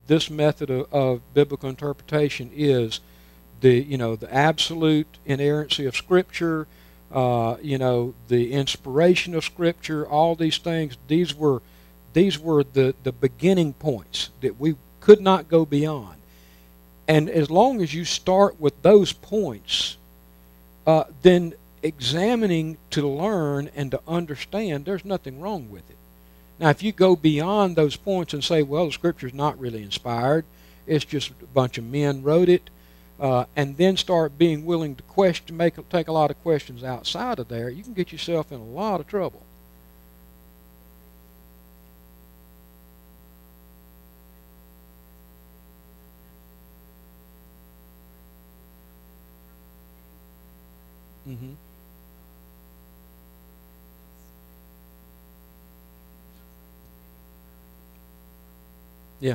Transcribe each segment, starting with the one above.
this method of biblical interpretation is the absolute inerrancy of Scripture, the inspiration of Scripture, all these things. These were the beginning points that we could not go beyond. And as long as you start with those points, then examining to learn and to understand, there's nothing wrong with it. Now, if you go beyond those points and say, well, the Scripture's not really inspired, it's just a bunch of men wrote it, and then start being willing to take a lot of questions outside of there, you can get yourself in a lot of trouble. Mm-hmm. Yeah.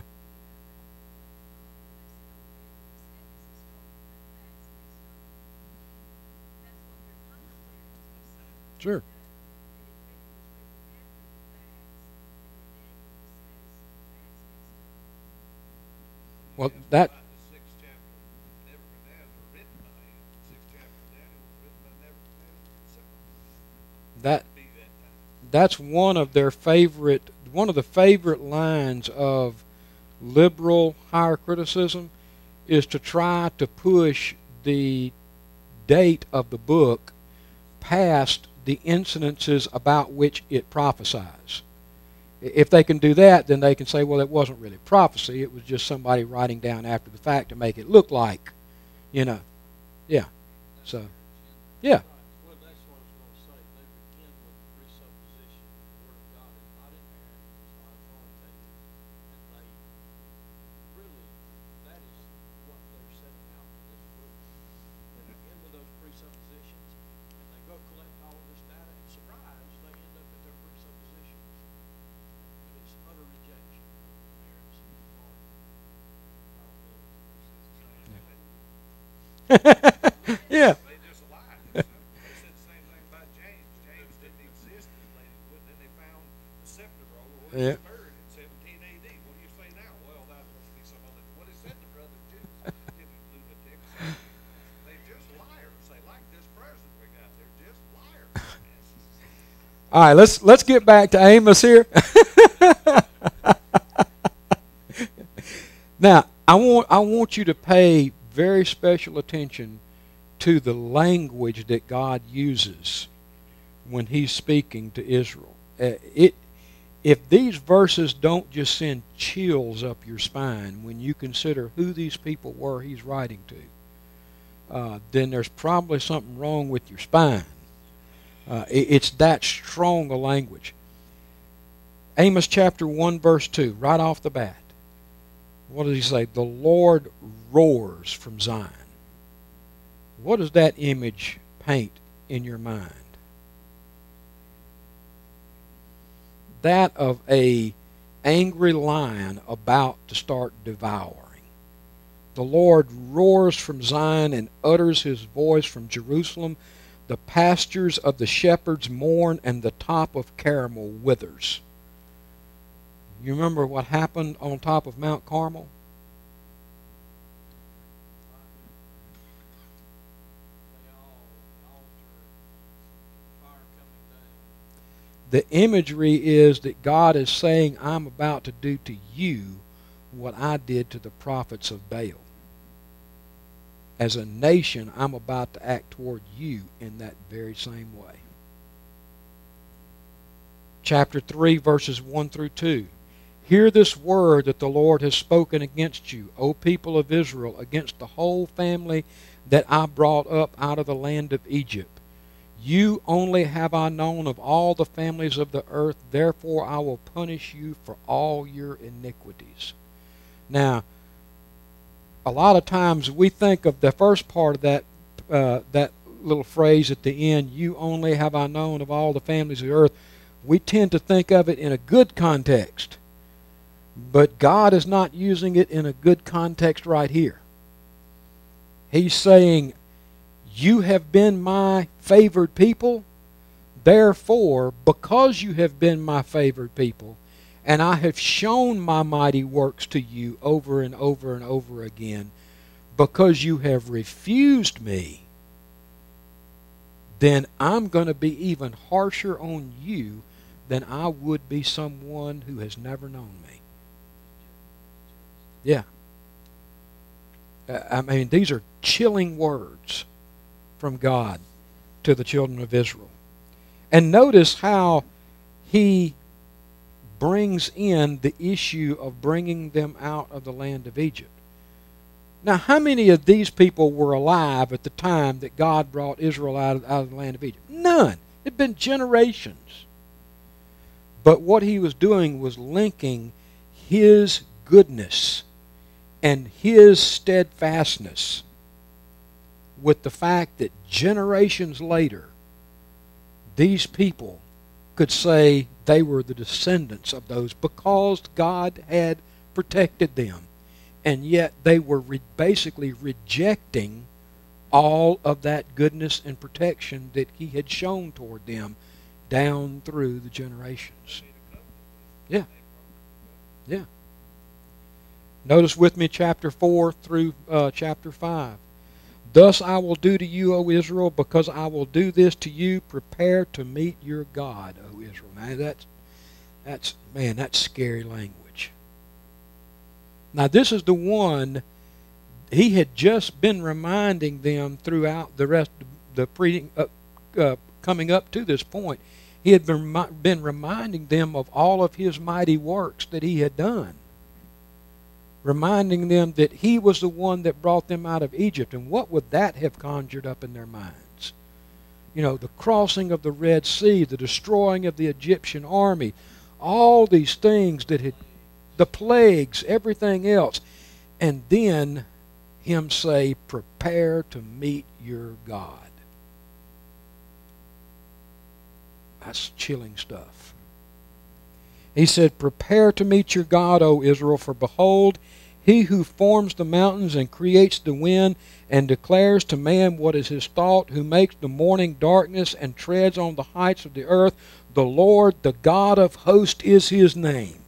Sure. Well, that's one of the favorite lines of liberal higher criticism is to try to push the date of the book past the incidences about which it prophesies. If they can do that, then they can say, well, it wasn't really prophecy, it was just somebody writing down after the fact to make it look like, yeah. So, yeah. Yeah. They just lied. They said the same thing about James. James didn't exist as late as wood. Then they found the scepter roll where he was buried in 17 AD. What do you say now? Well, that must be some other. What he said to brother Jews didn't lunatics. They're just liars. They like this president we got. They're just liars. All right, let's get back to Amos here. Now, I want you to pay very special attention to the language that God uses when He's speaking to Israel. If these verses don't just send chills up your spine when you consider who these people were He's writing to, then there's probably something wrong with your spine. It's that strong a language. Amos chapter 1 verse 2, right off the bat. What does he say? The Lord roars from Zion. What does that image paint in your mind? That of a angry lion about to start devouring. The Lord roars from Zion and utters His voice from Jerusalem. The pastures of the shepherds mourn, and the top of Carmel withers. You remember what happened on top of Mount Carmel? The imagery is that God is saying, I'm about to do to you what I did to the prophets of Baal. As a nation, I'm about to act toward you in that very same way. Chapter 3, verses 1 through 2. Hear this word that the Lord has spoken against you, O people of Israel, against the whole family that I brought up out of the land of Egypt. You only have I known of all the families of the earth, therefore I will punish you for all your iniquities. Now, a lot of times we think of the first part of that little phrase at the end, you only have I known of all the families of the earth. We tend to think of it in a good context. But God is not using it in a good context right here. He's saying, you have been my favored people, therefore, because you have been my favored people, and I have shown my mighty works to you over and over and over again, because you have refused me, then I'm going to be even harsher on you than I would be someone who has never known me. Yeah. I mean, these are chilling words from God to the children of Israel. And notice how he brings in the issue of bringing them out of the land of Egypt. Now, how many of these people were alive at the time that God brought Israel out of the land of Egypt? None. It had been generations. But what he was doing was linking his goodness and his steadfastness with the fact that generations later, these people could say they were the descendants of those because God had protected them. And yet they were basically rejecting all of that goodness and protection that he had shown toward them down through the generations. Yeah. Yeah. Notice with me chapter 4 through chapter 5. Thus I will do to you, O Israel, because I will do this to you. Prepare to meet your God, O Israel. Now that's scary language. Now this is the one he had just been reminding them throughout the rest of the coming up to this point. He had been reminding them of all of his mighty works that he had done. Reminding them that he was the one that brought them out of Egypt. And what would that have conjured up in their minds? You know, the crossing of the Red Sea, the destroying of the Egyptian army, all these things that had, the plagues, everything else. And then him say, prepare to meet your God. That's chilling stuff. He said, prepare to meet your God, O Israel, for behold, he who forms the mountains and creates the wind and declares to man what is his thought, who makes the morning darkness and treads on the heights of the earth, the Lord, the God of hosts, is his name.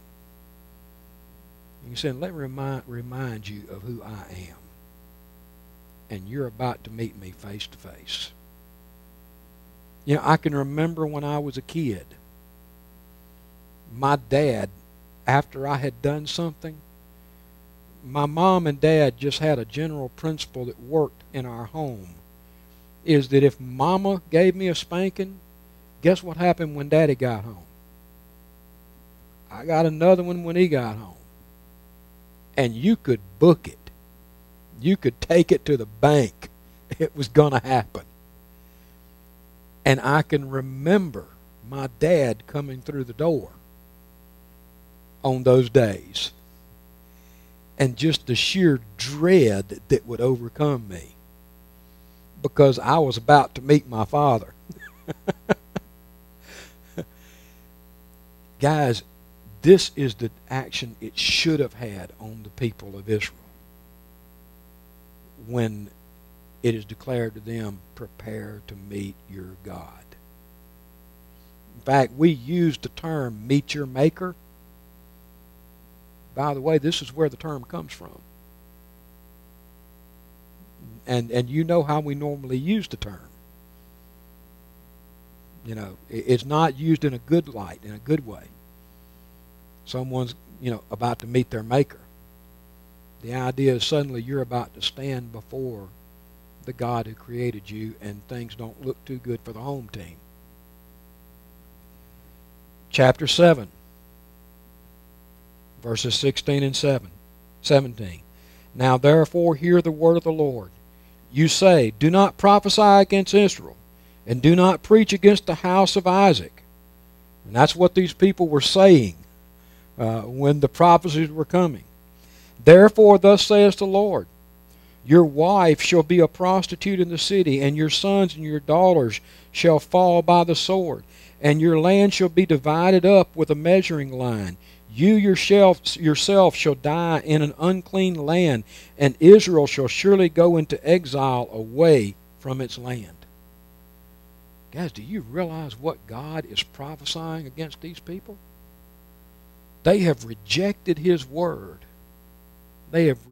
He said, let me remind you of who I am. And you're about to meet me face to face. You know, I can remember when I was a kid, my dad, after I had done something, my mom and dad just had a general principle that worked in our home, is that if mama gave me a spanking, guess what happened when daddy got home? I got another one when he got home. And you could book it. You could take it to the bank. It was going to happen. And I can remember my dad coming through the door on those days. And just the sheer dread that would overcome me. Because I was about to meet my father. Guys, this is the action it should have had on the people of Israel. When it is declared to them, prepare to meet your God. In fact, we use the term, meet your maker. By the way, this is where the term comes from. And you know how we normally use the term. You know, it's not used in a good light, in a good way. Someone's, about to meet their maker. The idea is suddenly you're about to stand before the God who created you and things don't look too good for the home team. Chapter 7. Verses 16 and 17. Now therefore hear the word of the Lord. You say, do not prophesy against Israel, and do not preach against the house of Isaac. And that's what these people were saying when the prophecies were coming. Therefore thus saith the Lord, your wife shall be a prostitute in the city, and your sons and your daughters shall fall by the sword, and your land shall be divided up with a measuring line. You yourself shall die in an unclean land, and Israel shall surely go into exile away from its land. Guys, do you realize what God is prophesying against these people? They have rejected his word. They have